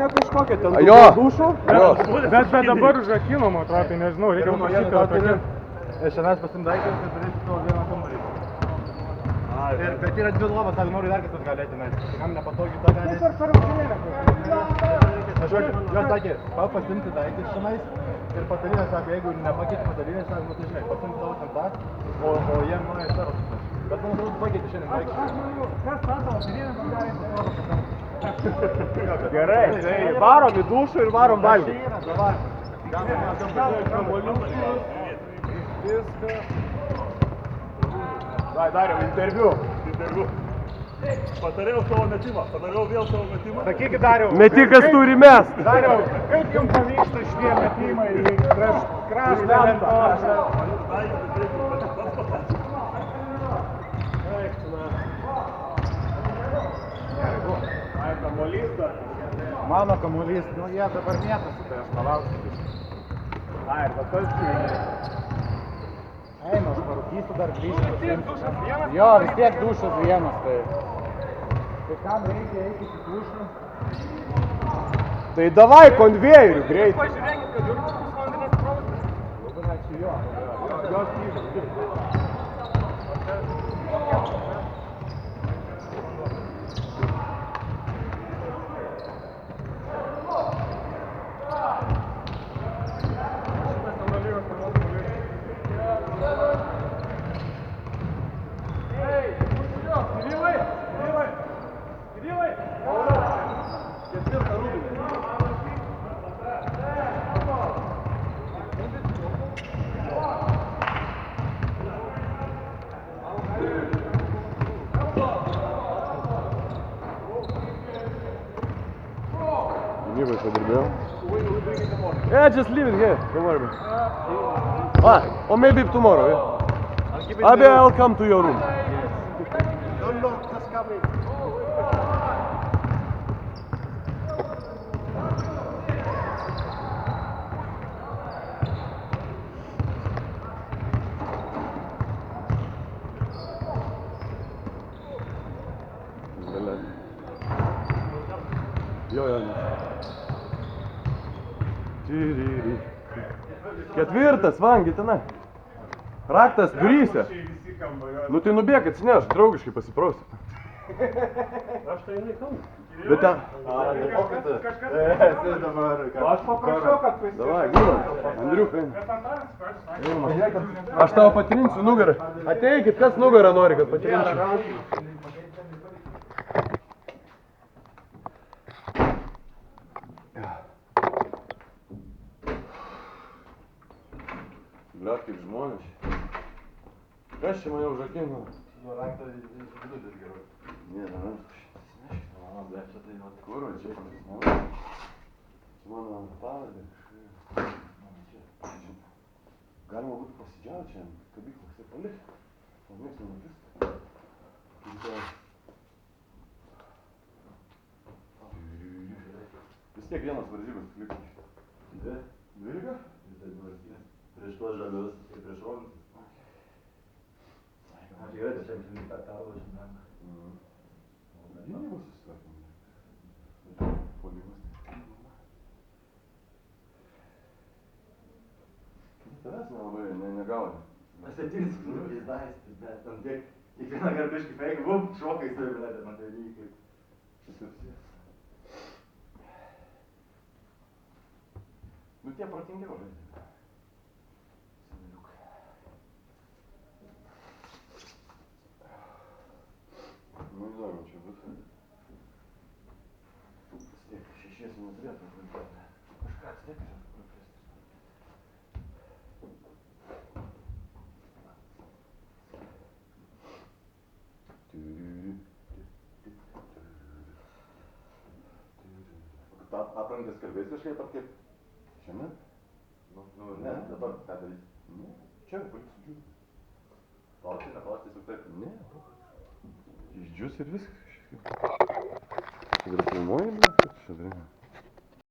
įmonė kažkokia, ten dušų. Bet dabar užrakino, man atrodo, tai nežinau, reikia pasakyti. Aš šiandien pasimdaikęs, kad turėsiu savo vieną kambarį. Bet yra dvi lovas, ar noriu dar kitus galėti, nes kam nepatogiai tą galėti. Per rungtynėlę. Jos sakė, pasimti daiktus šiandien ir patalinė sako, jeigu nepakeiti patalinės, sako, tai žinai, pasimti savo centą, o jiem nuėjo savo centą. Bet man atrodo, pakeiti šiandien daiktus. Kas tą savo pilienę padarė, padarė. Gerai, varom į dušą ir varom valgyti. Dariau, interviu. Patarėjau savo metimą, padariau vėl savo metimą. Sakykit, Dariau. Metikas turi mest. Dariau, kaip jums pavyksta šitie metimai į kraštą lentą? Mano kamuolys, nu jie dabar mėtasi, tai aš palauksiu. Ai, ir tas Eina, aš parūkysiu dar grįžti. Jo, vis tiek dušas vienas, tai... Tai kam reikia eiti į dušą? Tai davai konvejerių greitai. Pažiūrėkit, kad ir pusvalandinės provas. Labai ačiū jo. Jos įvės. Yeah, just leave it here. Don't worry about it. Or maybe tomorrow. Yeah? Maybe I'll come to your room. Ketvirtas, vangi tenai. Raktas duryse. Nu tai nubėk, atsineš, draugiškai pasiprausti. Aš tai nekalbu. Bet ten... Aš paprašau, kad pasirinkti. Davai, gūdam. Andriukai. Aš tavo patirinsiu nugarą. Ateikit, kas nugarą nori, kad patirinsiu. Blet, kaip žmonės. Kas čia mane užakino? Nu, raktą vidudis gerai. Ne, šitas neškina. Mano, blet, čia tai vat. Kur, čia? Mano pavardė. Galima būtų pasidžiauti čia, kabyklas ir palikti. O nieks nematys. Vis tiek vienas varžybas liko. Dvi? 12? Prieš tuos žalius ir prieš rodus. Aš gerai, tai čia visą tą pervažiavimą. Gynybos įstatymai. Puolimas. Tavęs nelabai negauni. Aš tai tirs, jis daistis, bet tam tiek kiekvieną kartą biškį feikai, bum, šokai savi, bet man tai lygiai kaip. Susipsės. Nu tie protingiau žaidė. Nu įdomu čia bus. Tiek šešies neturėtų žvaigždėti. Kažką atsitiek čia praplėsti. Aprangės kalbės kažkaip ar kaip? Šiandien? Nu, ne, dabar ką daryti? Ne, čia paliksiu džiūti. Plausti, neplausti, tiesiog taip. Ne, išdžius ir viskas. Čia ir filmuojame, kad čia darėme.